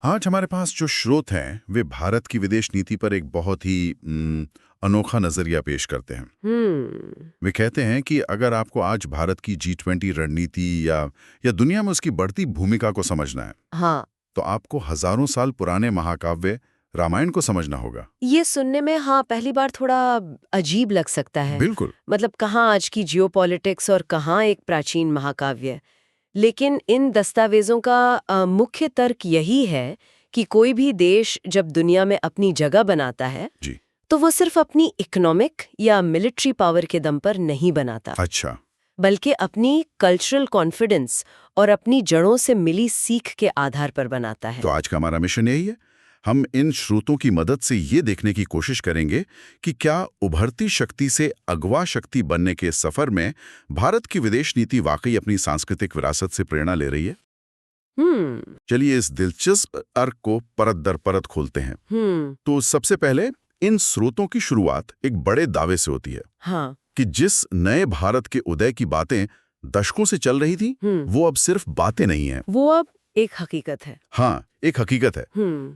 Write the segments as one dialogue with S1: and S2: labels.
S1: आज हमारे पास जो स्रोत हैं वे भारत की विदेश नीति पर एक बहुत ही अनोखा नजरिया पेश करते हैं। वे कहते हैं कि अगर आपको आज भारत की G20 रणनीति या दुनिया में उसकी बढ़ती भूमिका को समझना है,
S2: हाँ,
S1: तो आपको हजारों साल पुराने महाकाव्य रामायण को समझना होगा।
S2: ये सुनने में पहली बार थोड़ा अजीब लग सकता है।
S1: बिल्कुल।
S2: मतलब कहाँ आज की जियोपॉलिटिक्स और कहाँ एक प्राचीन महाकाव्य। लेकिन इन दस्तावेजों का मुख्य तर्क यही है कि कोई भी देश जब दुनिया में अपनी जगह बनाता है
S1: जी।
S2: तो वो सिर्फ अपनी इकोनॉमिक या मिलिट्री पावर के दम पर नहीं बनाता,
S1: अच्छा।
S2: बल्कि अपनी कल्चरल कॉन्फिडेंस और अपनी जड़ों से मिली सीख के आधार पर बनाता है।
S1: तो आज का हमारा मिशन यही है। हम इन स्रोतों की मदद से ये देखने की कोशिश करेंगे कि क्या उभरती शक्ति से अगवा शक्ति बनने के सफर में भारत की विदेश नीति वाकई अपनी सांस्कृतिक विरासत से प्रेरणा ले रही है। चलिए इस दिलचस्प अर्क को परत दर परत खोलते हैं। तो सबसे पहले इन स्रोतों की शुरुआत एक बड़े दावे से होती है।
S2: हाँ।
S1: कि जिस नए भारत के उदय की बातें दशकों से चल रही थी, वो अब सिर्फ बातें नहीं हैं।
S2: वो अब एक हकीकत है।
S1: हाँ, एक हकीकत है।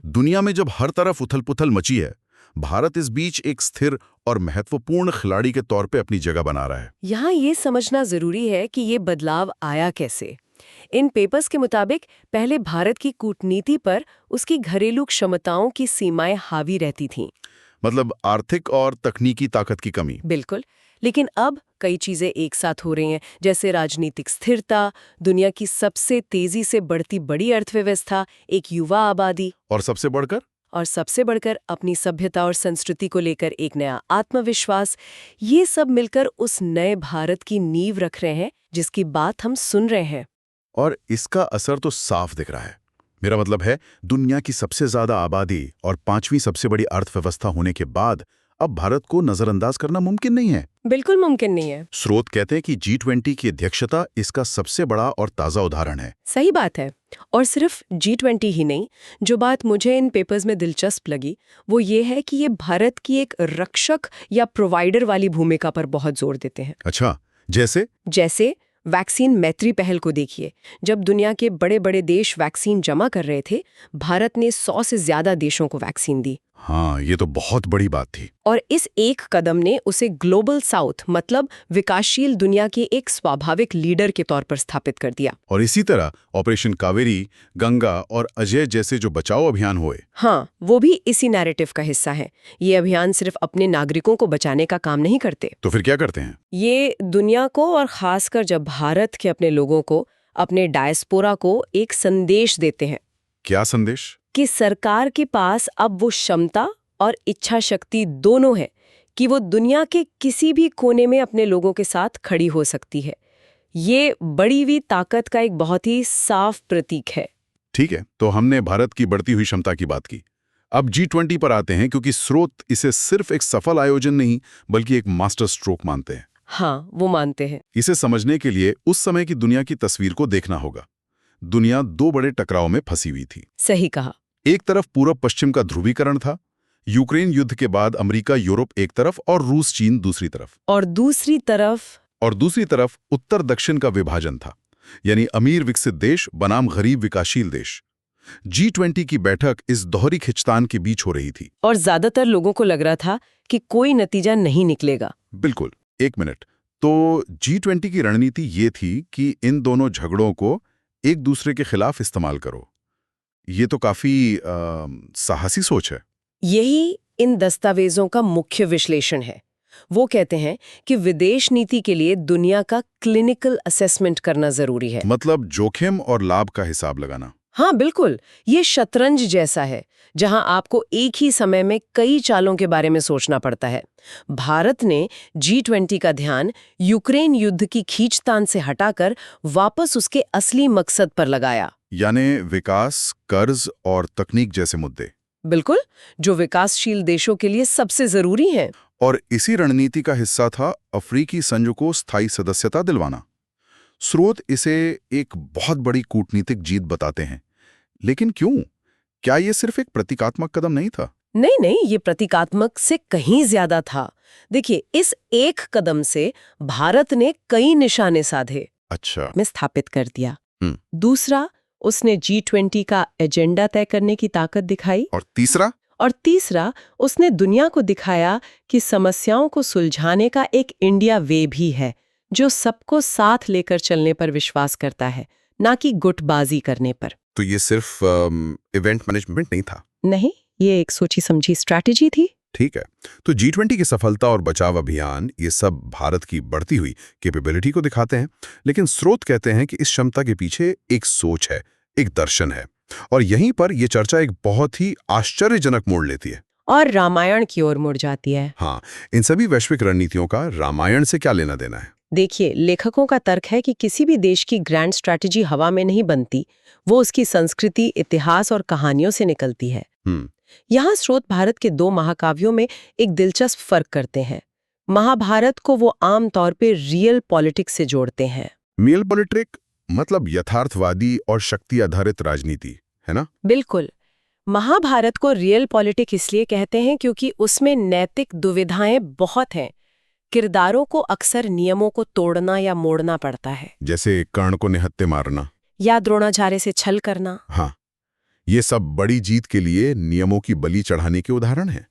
S1: दुनिया में जब हर तरफ उथल-पुथल मची है, भारत इस बीच एक स्थिर और महत्वपूर्ण खिलाड़ी के तौर पे अपनी जगह बना रहा है।
S2: यहाँ ये समझना जरूरी है कि ये बदलाव आया कैसे। इन पेपर्स के मुताबिक पहले भारत की कूटनीति पर उसकी घरेलू क्षमताओं की सीमाएं हावी रहती थीं।
S1: मतलब आर्थिक और तकनीकी ताकत की कमी।
S2: बिल्कुल। लेकिन अब कई चीजें एक साथ हो रही हैं, जैसे राजनीतिक स्थिरता, दुनिया की सबसे तेजी से बढ़ती बड़ी अर्थव्यवस्था, एक युवा आबादी
S1: और सबसे बढ़कर
S2: अपनी सभ्यता और संस्कृति को लेकर एक नया आत्मविश्वास। ये सब मिलकर उस नए भारत की नींव रख रहे हैं जिसकी बात हम सुन रहे हैं।
S1: और इसका असर तो साफ दिख रहा है। मेरा मतलब है, दुनिया की सबसे ज्यादा आबादी और 5वीं सबसे बड़ी अर्थव्यवस्था होने के बाद अब भारत को नजरअंदाज करना मुमकिन नहीं है।
S2: बिल्कुल मुमकिन नहीं है।
S1: स्रोत कहते हैं कि G20 की अध्यक्षता इसका सबसे बड़ा और ताजा उदाहरण है।
S2: सही बात है। और सिर्फ G20 ही नहीं, जो बात मुझे इन पेपर्स में दिलचस्प लगी वो ये है कि ये भारत की एक रक्षक या प्रोवाइडर वाली भूमिका पर बहुत जोर देते हैं।
S1: अच्छा, जैसे
S2: वैक्सीन मैत्री पहल को देखिए। जब दुनिया के बड़े बड़े देश वैक्सीन जमा कर रहे थे, भारत ने 100 से ज्यादा देशों को वैक्सीन दी।
S1: हाँ, ये तो बहुत बड़ी बात थी।
S2: और इस एक कदम ने उसे ग्लोबल साउथ मतलब विकासशील दुनिया के एक स्वाभाविक लीडर के तौर पर स्थापित कर दिया।
S1: और इसी तरह ऑपरेशन कावेरी, गंगा और अजय जैसे जो बचाओ अभियान हुए,
S2: हाँ, वो भी इसी नैरेटिव का हिस्सा है। ये अभियान सिर्फ अपने नागरिकों को बचाने का काम नहीं करते।
S1: तो फिर क्या करते हैं?
S2: ये दुनिया को और खासकर जब भारत के अपने लोगों को, अपने डायस्पोरा को एक संदेश देते हैं।
S1: क्या संदेश?
S2: कि सरकार के पास अब वो क्षमता और इच्छा शक्ति दोनों है कि वो दुनिया के किसी भी कोने में अपने लोगों के साथ खड़ी हो सकती है। ये बड़ी हुई ताकत का एक बहुत ही साफ प्रतीक है।
S1: ठीक है, तो हमने भारत की बढ़ती हुई क्षमता की बात की। अब G20 पर आते हैं, क्योंकि स्रोत इसे सिर्फ एक सफल आयोजन नहीं बल्कि एक मास्टर स्ट्रोक मानते हैं।
S2: हाँ, वो मानते हैं।
S1: इसे समझने के लिए उस समय की दुनिया की तस्वीर को देखना होगा। दुनिया दो बड़े टकराव में फंसी हुई थी।
S2: सही कहा।
S1: एक तरफ पूर्व पश्चिम का ध्रुवीकरण था, यूक्रेन युद्ध के बाद अमेरिका यूरोप एक तरफ और रूस चीन दूसरी तरफ।
S2: और दूसरी तरफ उत्तर दक्षिण का विभाजन था, यानी अमीर विकसित देश बनाम गरीब विकासशील देश। G20 की बैठक इस दोहरी खिंचतान के बीच हो रही थी। और ज्यादातर लोगों को लग रहा था कि कोई नतीजा नहीं निकलेगा।
S1: बिल्कुल। एक मिनट, तो G20 की रणनीति ये थी कि इन दोनों झगड़ों को एक दूसरे के खिलाफ इस्तेमाल करो। ये तो काफी साहसी सोच है।
S2: यही इन दस्तावेजों का मुख्य विश्लेषण है। वो कहते हैं कि विदेश नीति के लिए दुनिया का क्लिनिकल असेसमेंट करना जरूरी है।
S1: मतलब जोखिम और लाभ का हिसाब लगाना।
S2: हाँ बिल्कुल, ये शतरंज जैसा है जहां आपको एक ही समय में कई चालों के बारे में सोचना पड़ता है। भारत ने G20 का ध्यान यूक्रेन युद्ध की खींचतान से हटाकर वापस उसके असली मकसद पर लगाया,
S1: यानी विकास, कर्ज और तकनीक जैसे मुद्दे।
S2: बिल्कुल, जो विकासशील देशों के लिए सबसे जरूरी हैं।
S1: और इसी रणनीति का हिस्सा था अफ्रीकी संघ को स्थायी सदस्यता दिलवाना। स्रोत इसे एक बहुत बड़ी कूटनीतिक जीत बताते हैं, लेकिन क्यों? क्या ये सिर्फ एक प्रतीकात्मक कदम नहीं था?
S2: नहीं, ये प्रतीकात्मक से कहीं ज्यादा था। देखिए, इस एक कदम से भारत ने कई निशाने साधे।
S1: अच्छा।
S2: में स्थापित कर दिया। दूसरा,
S3: उसने G20 का एजेंडा तय करने की ताकत दिखाई।
S1: और तीसरा,
S3: उसने दुनिया को दिखाया कि समस्याओं को सुलझाने का एक इंडिया वे भी है, जो सबको साथ लेकर चलने पर विश्वास करता है, ना कि गुटबाजी करने पर।
S1: तो ये सिर्फ इवेंट मैनेजमेंट नहीं था?
S3: नहीं, ये एक सोची समझी स्ट्रैटेजी थी।
S1: ठीक है, तो G20 की सफलता और बचाव अभियान ये सब भारत की बढ़ती हुई कैपेबिलिटी को दिखाते हैं, लेकिन स्रोत कहते हैं कि इस क्षमता के पीछे एक सोच है, एक दर्शन है, और यहीं पर यह चर्चा एक बहुत ही आश्चर्यजनक मोड़ लेती है
S3: और रामायण की ओर मुड़ जाती है।
S1: हाँ, इन सभी वैश्विक रणनीतियों का रामायण से क्या लेना देना है?
S3: देखिए, लेखकों का तर्क है कि किसी भी देश की ग्रैंड स्ट्रैटेजी हवा में नहीं बनती, वो उसकी संस्कृति, इतिहास और कहानियों से निकलती है। यहाँ स्रोत भारत के 2 महाकाव्यों में एक दिलचस्प फर्क करते हैं। महाभारत को वो आम तौर पे रियल पॉलिटिक्स से जोड़ते हैं।
S1: रियल पॉलिटिक मतलब यथार्थवादी और शक्ति आधारित राजनीति, है ना?
S3: बिल्कुल। महाभारत को रियल पॉलिटिक इसलिए कहते हैं क्योंकि उसमें नैतिक दुविधाएं बहुत हैं। किरदारों को अक्सर नियमों को तोड़ना या मोड़ना पड़ता है,
S1: जैसे कर्ण को निहत्थे मारना
S3: या द्रोणाचार्य से छल करना।
S1: हाँ, ये सब बड़ी जीत के लिए नियमों की बलि चढ़ाने के उदाहरण हैं।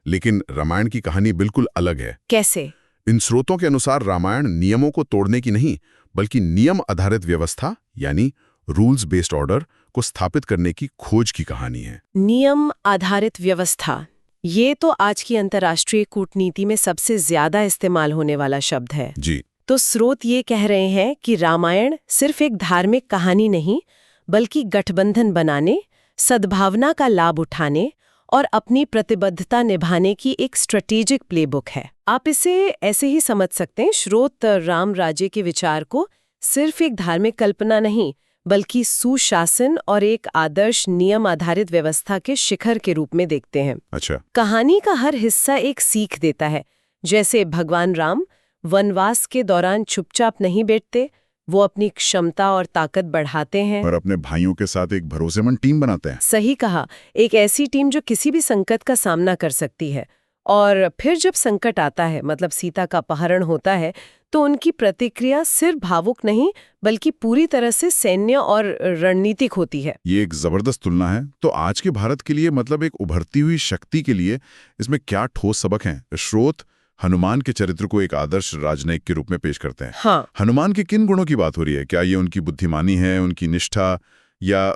S1: लेकिन रामायण की कहानी बिल्कुल अलग है।
S3: कैसे?
S1: इन स्रोतों के अनुसार रामायण नियमों को तोड़ने की नहीं, बल्कि नियम आधारित व्यवस्था यानी रूल्स बेस्ड ऑर्डर को स्थापित करने की खोज की कहानी है।
S3: नियम आधारित व्यवस्था, ये तो आज की अंतर्राष्ट्रीय कूटनीति में सबसे ज्यादा इस्तेमाल होने वाला शब्द है।
S1: जी।
S3: तो स्रोत ये कह रहे हैं कि रामायण सिर्फ एक धार्मिक कहानी नहीं, बल्कि गठबंधन बनाने, सद्भावना का लाभ उठाने और अपनी प्रतिबद्धता निभाने की एक स्ट्रेटेजिक प्लेबुक है। आप इसे ऐसे ही समझ सकते हैं। स्रोत राम राज्य के विचार को सिर्फ एक धार्मिक कल्पना नहीं, बल्कि सुशासन और एक आदर्श नियम आधारित व्यवस्था के शिखर के रूप में देखते हैं।
S1: अच्छा।
S3: कहानी का हर हिस्सा एक सीख देता है। जैसे भगवान राम वनवास के दौरान चुपचाप नहीं बैठते, वो अपनी क्षमता और ताकत बढ़ाते हैं
S1: और अपने भाइयों के साथ एक भरोसेमंद टीम बनाते हैं।
S3: सही कहा, एक ऐसी टीम जो किसी भी संकट का सामना कर सकती है। और फिर जब संकट आता है, मतलब सीता का अपहरण होता है, तो उनकी प्रतिक्रिया सिर्फ भावुक नहीं, बल्कि पूरी तरह से सैन्य और रणनीतिक होती है।
S1: ये एक जबरदस्त तुलना है। तो आज के भारत के लिए, मतलब एक उभरती हुई शक्ति के लिए, इसमें क्या ठोस सबक हैं? स्रोत हनुमान के चरित्र को एक आदर्श राजनयिक के रूप में पेश करते हैं।
S3: हाँ।
S1: हनुमान के किन गुणों की बात हो रही है? क्या ये उनकी बुद्धिमानी है, उनकी निष्ठा, या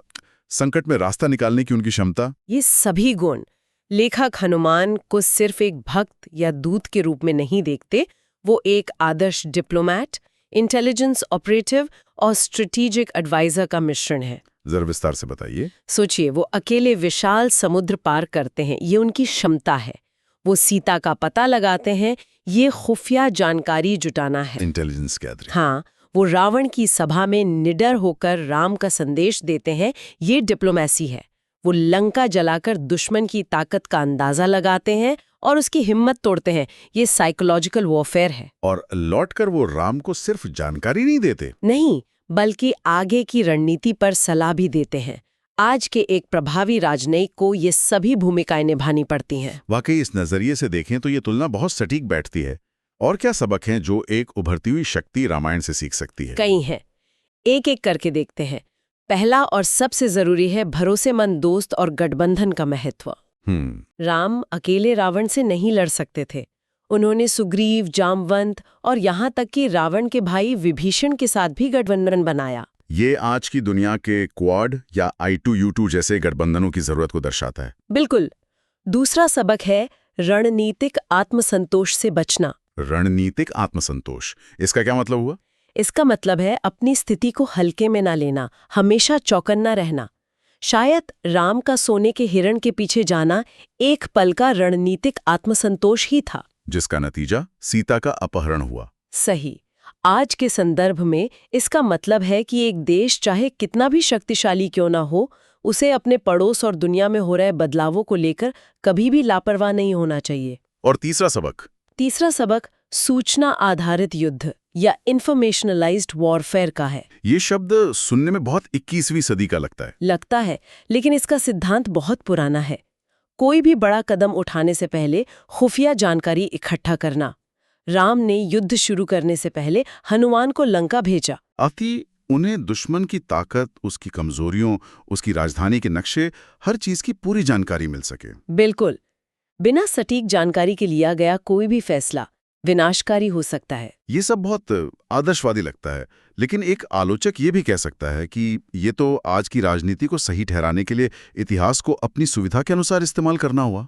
S1: संकट में रास्ता निकालने की उनकी क्षमता?
S3: ये सभी गुण। लेखक हनुमान को सिर्फ एक भक्त या दूत के रूप में नहीं देखते, वो एक आदर्श डिप्लोमैट, इंटेलिजेंस ऑपरेटिव और स्ट्रेटेजिक एडवाइजर का मिश्रण है।
S1: जरा विस्तार से बताइए।
S3: सोचिए, वो अकेले विशाल समुद्र पार करते हैं, ये उनकी क्षमता है। वो सीता का पता लगाते हैं, ये खुफिया जानकारी जुटाना है,
S1: इंटेलिजेंस गैदरिंग।
S3: हाँ। वो रावण की सभा में निडर होकर राम का संदेश देते हैं, ये डिप्लोमेसी है। वो लंका जलाकर दुश्मन की ताकत का अंदाजा लगाते हैं और उसकी हिम्मत तोड़ते हैं, ये साइकोलॉजिकल वॉरफेयर है।
S1: और लौटकर वो राम को सिर्फ जानकारी नहीं देते,
S3: नहीं, बल्कि आगे की रणनीति पर सलाह भी देते हैं। आज के एक प्रभावी राजनयिक को ये सभी भूमिकाएं निभानी पड़ती हैं।
S1: वाकई इस नजरिए से देखें तो ये तुलना बहुत सटीक बैठती है। और क्या सबक हैं जो एक उभरती हुई शक्ति रामायण से सीख सकती है?
S3: कई हैं, एक एक करके देखते हैं। पहला और सबसे जरूरी है भरोसेमंद दोस्त और गठबंधन का महत्व। राम अकेले रावण से नहीं लड़ सकते थे। उन्होंने सुग्रीव, जामवंत और यहाँ तक कि रावण के भाई विभीषण के साथ भी गठबंधन बनाया।
S1: ये आज की दुनिया के क्वाड या I2U2 जैसे गठबंधनों की जरूरत को दर्शाता है।
S3: बिल्कुल। दूसरा सबक है रणनीतिक आत्मसंतोष से बचना।
S1: रणनीतिक आत्मसंतोष, इसका क्या मतलब हुआ?
S3: इसका मतलब है अपनी स्थिति को हल्के में ना लेना, हमेशा चौकन्ना रहना। शायद राम का सोने के हिरण के पीछे जाना एक पल का रणनीतिक आत्मसंतोष ही था,
S1: जिसका नतीजा सीता का अपहरण हुआ।
S3: सही। आज के संदर्भ में इसका मतलब है कि एक देश चाहे कितना भी शक्तिशाली क्यों ना हो, उसे अपने पड़ोस और दुनिया में हो रहे बदलावों को लेकर कभी भी लापरवाह नहीं होना चाहिए।
S1: और तीसरा सबक?
S3: तीसरा सबक सूचना आधारित युद्ध या इंफॉर्मेशनलाइज्ड वॉरफेयर का है।
S1: ये शब्द सुनने में बहुत 21वीं सदी का लगता है,
S3: लेकिन इसका सिद्धांत बहुत पुराना है। कोई भी बड़ा कदम उठाने से पहले खुफिया जानकारी इकट्ठा करना। राम ने युद्ध शुरू करने से पहले हनुमान को लंका भेजा।
S1: अति उन्हें दुश्मन की ताकत, उसकी कमजोरियों, उसकी राजधानी के नक्शे, हर चीज की पूरी जानकारी मिल सके।
S3: बिल्कुल। बिना सटीक जानकारी के लिया गया कोई भी फैसला विनाशकारी हो सकता है।
S1: ये सब बहुत आदर्शवादी लगता है, लेकिन एक आलोचक ये भी कह सकता है कि ये तो आज की राजनीति को सही ठहराने के लिए इतिहास को अपनी सुविधा के अनुसार इस्तेमाल करना हुआ।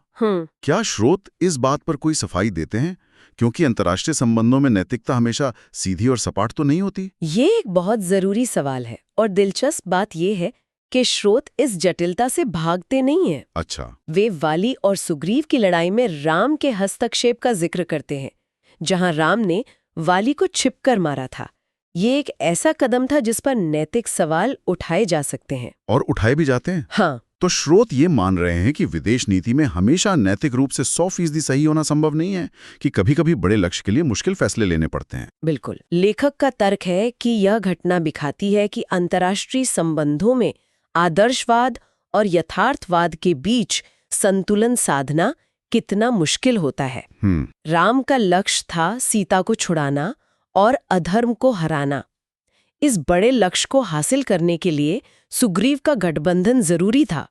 S1: क्या स्रोत इस बात पर कोई सफाई देते हैं? क्योंकि अंतर्राष्ट्रीय संबंधों में नैतिकता हमेशा सीधी और सपाट तो नहीं होती।
S3: ये एक बहुत जरूरी सवाल है और दिलचस्प बात यह है कि स्रोत इस जटिलता से भागते नहीं हैं।
S1: अच्छा।
S3: वे वाली और सुग्रीव की लड़ाई में राम के हस्तक्षेप का जिक्र करते हैं, जहां राम ने वाली को छिपकर मारा था। ये एक ऐसा कदम था जिस पर नैतिक सवाल उठाए जा सकते हैं।
S1: और उठाए भी जाते हैं।
S3: हाँ।
S1: तो स्रोत ये मान रहे हैं कि विदेश नीति में हमेशा नैतिक रूप से 100% सही होना संभव नहीं है, कि कभी-कभी बड़े लक्ष्य के लिए मुश्किल फैसले लेने पड़ते हैं।
S3: बिल्कुल। लेखक का तर्क है कि यह घटना दिखाती है कि अंतर्राष्ट्रीय संबंधों में आदर्शवाद और यथार्थवाद के बीच संतुलन साधना कितना मुश्किल होता है। राम का लक्ष्य था सीता को छुड़ाना और अधर्म को हराना। इस बड़े लक्ष्य को हासिल करने के लिए सुग्रीव का गठबंधन जरूरी था,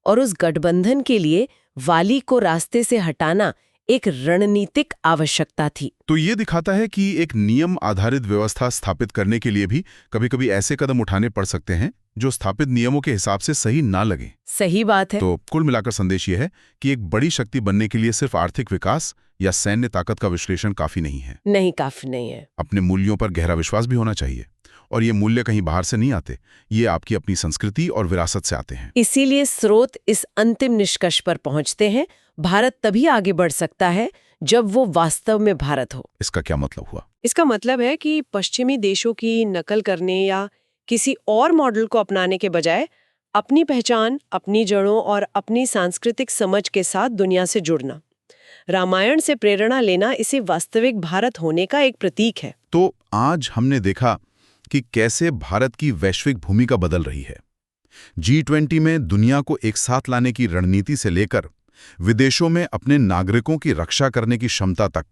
S3: और उस गठबंधन के लिए वाली को रास्ते से हटाना एक रणनीतिक आवश्यकता थी।
S2: तो ये दिखाता है कि एक नियम आधारित व्यवस्था स्थापित करने के लिए भी कभी-कभी ऐसे कदम उठाने पड़ सकते हैं जो स्थापित नियमों के हिसाब से सही ना लगे।
S3: सही बात है।
S2: तो कुल मिलाकर संदेश ये है कि एक बड़ी शक्ति बनने के लिए सिर्फ आर्थिक विकास या सैन्य ताकत का विश्लेषण काफी नहीं है।
S3: नहीं, काफी नहीं है।
S2: अपने मूल्यों पर गहरा विश्वास भी होना चाहिए, और ये मूल्य कहीं बाहर से नहीं आते, ये आपकी अपनी संस्कृति और विरासत से आते हैं।
S3: इसीलिए स्रोत इस अंतिम निष्कर्ष पर पहुंचते हैं, भारत तभी आगे बढ़ सकता है जब वो वास्तव में भारत हो।
S2: इसका क्या मतलब हुआ?
S3: इसका मतलब है कि पश्चिमी देशों की नकल करने या किसी और मॉडल को अपनाने के बजाय अपनी पहचान, अपनी जड़ों और अपनी सांस्कृतिक समझ के साथ दुनिया से जुड़ना। रामायण से प्रेरणा लेना इसे वास्तविक भारत होने का एक प्रतीक है।
S2: तो आज हमने देखा कि कैसे भारत की वैश्विक भूमिका बदल रही है। G20 में दुनिया को एक साथ लाने की रणनीति से लेकर विदेशों में अपने नागरिकों की रक्षा करने की क्षमता तक,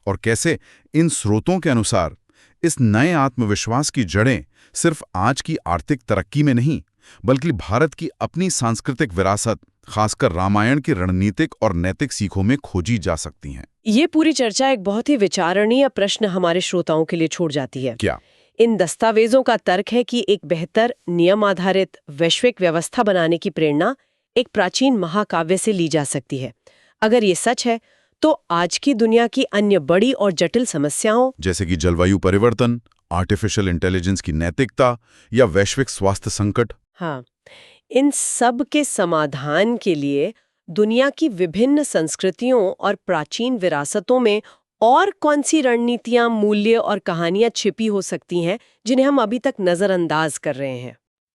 S2: और कैसे इन स्रोतों के अनुसार इस नए आत्मविश्वास की जड़ें सिर्फ आज की आर्थिक तरक्की में नहीं, बल्कि भारत की अपनी सांस्कृतिक विरासत, खासकर रामायण की रणनीतिक और नैतिक सीखों में खोजी जा सकती हैं।
S3: ये पूरी चर्चा एक बहुत ही विचारणीय प्रश्न हमारे श्रोताओं के लिए छोड़ जाती है।
S2: क्या
S3: इन दस्तावेजों का तर्क है कि एक बेहतर नियम आधारित वैश्विक व्यवस्था बनाने की प्रेरणा एक प्राचीन महाकाव्य से ली जा सकती है। अगर ये सच है तो आज की दुनिया की अन्य बड़ी और जटिल समस्याओं,
S2: जैसे कि जलवायु परिवर्तन, आर्टिफिशियल इंटेलिजेंस की नैतिकता या वैश्विक स्वास्थ्य संकट,
S3: हाँ, इन सब के समाधान के लिए दुनिया की विभिन्न संस्कृतियों और प्राचीन विरासतों में और कौन सी रणनीतियां, मूल्य और कहानियां छिपी हो सकती हैं जिन्हें हम अभी तक नजरअंदाज कर रहे हैं।